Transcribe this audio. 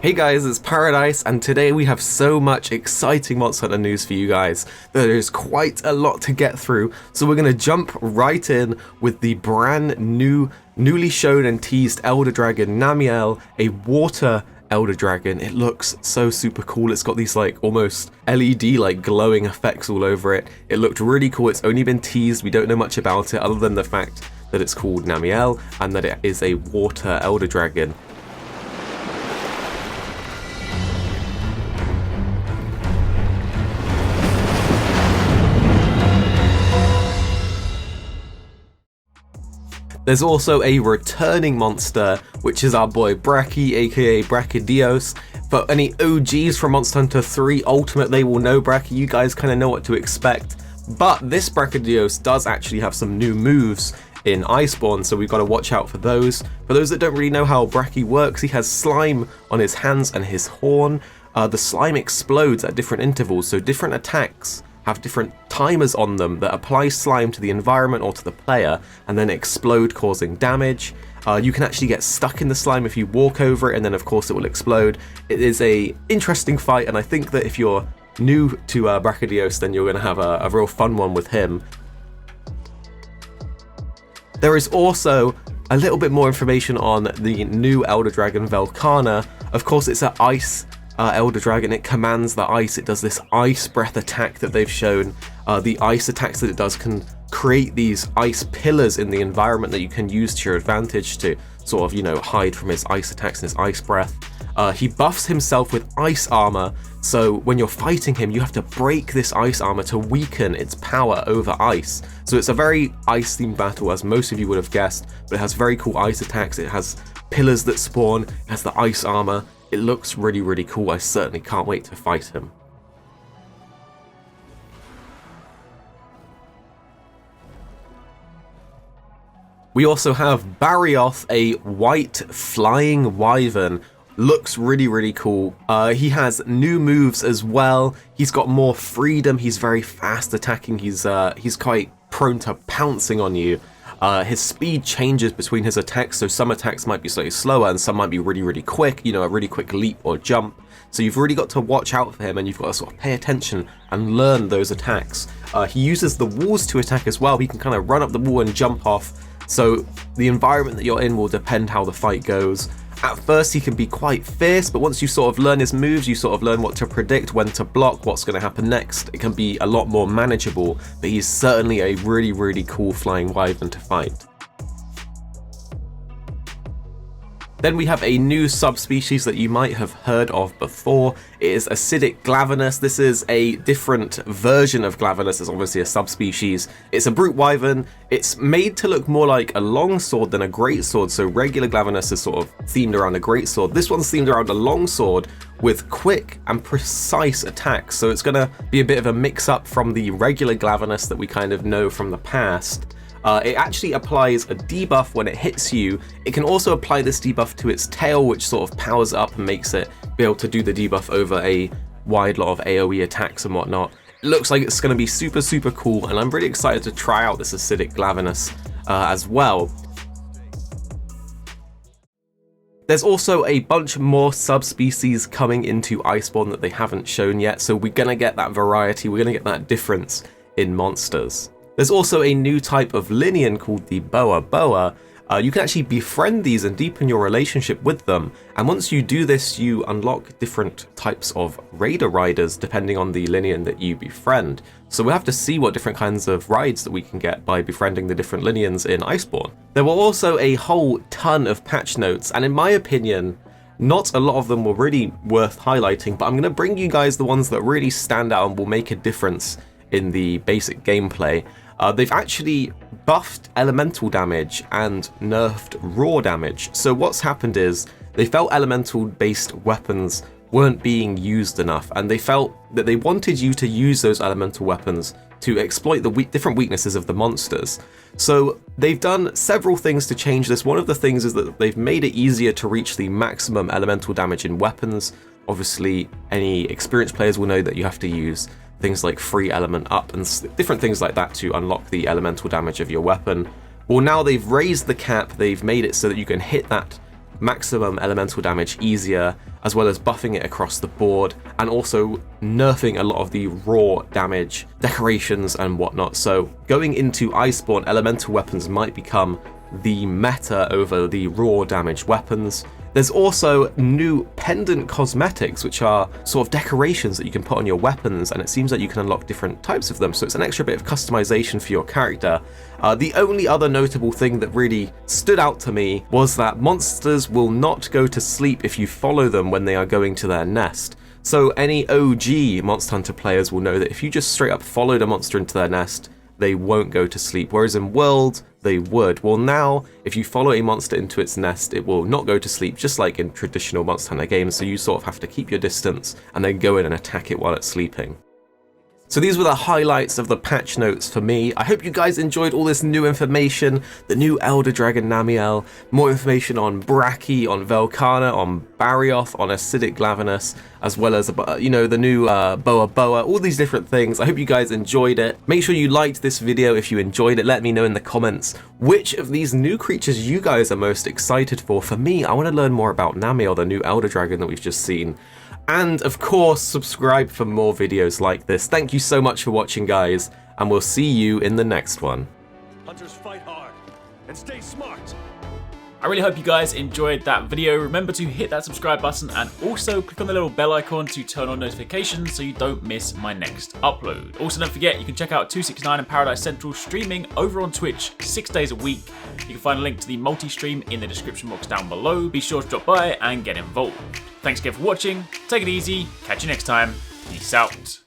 Hey guys, it's Paradise, and today we have so much exciting Monster Hunter news for you guys. There is quite a lot to get through, so we're going to jump right in with the brand newly shown and teased Elder Dragon Namielle, a water Elder Dragon. It looks so super cool. It's got these like almost LED like glowing effects all over it. It looked really cool. It's only been teased. We don't know much about it other than the fact that it's called Namielle and that it is a water Elder Dragon. There's also a returning monster, which is our boy Brachy, aka Brachydios. For any OGs from Monster Hunter 3 Ultimate, they will know Brachy. You guys kind of know what to expect. But this Brachydios does actually have some new moves in Iceborne, so we've got to watch out for those. For those that don't really know how Brachy works, he has slime on his hands and his horn. The slime explodes at different intervals, so different attacks have different timers on them that apply slime to the environment or to the player and then explode, causing damage. You can actually get stuck in the slime if you walk over it, and then of course it will explode. It is a interesting fight, and I think that if you're new to Brachydios, then you're going to have a real fun one with him. There is also a little bit more information on the new Elder Dragon Velkhana. Of course, it's an ice Elder Dragon. It commands the ice. It does this ice breath attack that they've shown. The ice attacks that it does can create these ice pillars in the environment that you can use to your advantage to sort of, you know, hide from his ice attacks and his ice breath. He buffs himself with ice armor, so when you're fighting him, you have to break this ice armor to weaken its power over ice. So it's a very ice-themed battle, as most of you would have guessed, but it has very cool ice attacks. It has pillars that spawn, it has the ice armor. It looks really, really cool. I certainly can't wait to fight him. We also have Barioth, a white flying wyvern. Looks really, really cool. He has new moves as well. He's got more freedom. He's very fast attacking. He's quite prone to pouncing on you. His speed changes between his attacks, so some attacks might be slightly slower and some might be really, really quick, you know, a really quick leap or jump. So you've really got to watch out for him, and you've got to sort of pay attention and learn those attacks. He uses the walls to attack as well. He can kind of run up the wall and jump off, so the environment that you're in will depend how the fight goes. At first he can be quite fierce, but once you sort of learn his moves, you sort of learn what to predict, when to block, what's going to happen next. It can be a lot more manageable, but he's certainly a really, really cool flying wyvern to fight. Then we have a new subspecies that you might have heard of before. It is acidic Glavenus. This is a different version of Glavenus. It's obviously a subspecies. It's a brute wyvern. It's made to look more like a longsword than a greatsword. So regular Glavenus is sort of themed around a greatsword. This one's themed around a longsword with quick and precise attacks. So it's going to be a bit of a mix-up from the regular Glavenus that we kind of know from the past. It actually applies a debuff when it hits you. It can also apply this debuff to its tail, which sort of powers up and makes it be able to do the debuff over a wide lot of AoE attacks and whatnot. It looks like it's going to be super, super cool, and I'm really excited to try out this acidic Glavenus as well. There's also a bunch more subspecies coming into Iceborne that they haven't shown yet, so we're going to get that variety, we're going to get that difference in monsters. There's also a new type of lynian called the Boaboa. You can actually befriend these and deepen your relationship with them, and once you do this, you unlock different types of raider riders depending on the lynian that you befriend. So we'll have to see what different kinds of rides that we can get by befriending the different lynians in Iceborne. There were also a whole ton of patch notes, and in my opinion, not a lot of them were really worth highlighting, but I'm going to bring you guys the ones that really stand out and will make a difference in the basic gameplay. They've actually buffed elemental damage and nerfed raw damage. So what's happened is they felt elemental based weapons weren't being used enough, and they felt that they wanted you to use those elemental weapons to exploit the different weaknesses of the monsters. So they've done several things to change this. One of the things is that they've made it easier to reach the maximum elemental damage in weapons. Obviously, any experienced players will know that you have to use things like free element up and different things like that to unlock the elemental damage of your weapon. Well, now they've raised the cap, they've made it so that you can hit that maximum elemental damage easier, as well as buffing it across the board, and also nerfing a lot of the raw damage, decorations and whatnot. So going into Iceborne, elemental weapons might become the meta over the raw damage weapons. There's also new pendant cosmetics, which are sort of decorations that you can put on your weapons, and it seems like you can unlock different types of them, so it's an extra bit of customization for your character. The only other notable thing that really stood out to me was that monsters will not go to sleep if you follow them when they are going to their nest. So any OG Monster Hunter players will know that if you just straight up followed a monster into their nest, they won't go to sleep, whereas in World, they would. Well, now, if you follow a monster into its nest, it will not go to sleep, just like in traditional Monster Hunter games, so you sort of have to keep your distance and then go in and attack it while it's sleeping. So these were the highlights of the patch notes for me. I hope you guys enjoyed all this new information, the new Elder Dragon Namielle, more information on Brachy, on Velkhana, on Barioth, on acidic Glavenus, as well as, you know, the new Boaboa, all these different things. I hope you guys enjoyed it. Make sure you liked this video if you enjoyed it. Let me know in the comments which of these new creatures you guys are most excited for. For me, I want to learn more about Namielle, the new Elder Dragon that we've just seen. And of course, subscribe for more videos like this. Thank you so much for watching, guys, and we'll see you in the next one. Hunters fight hard and stay smart. I really hope you guys enjoyed that video. Remember to hit that subscribe button and also click on the little bell icon to turn on notifications so you don't miss my next upload. Also, don't forget, you can check out 269 and Paradise Central streaming over on Twitch 6 days a week. You can find a link to the multi-stream in the description box down below. Be sure to drop by and get involved. Thanks again for watching. Take it easy. Catch you next time. Peace out.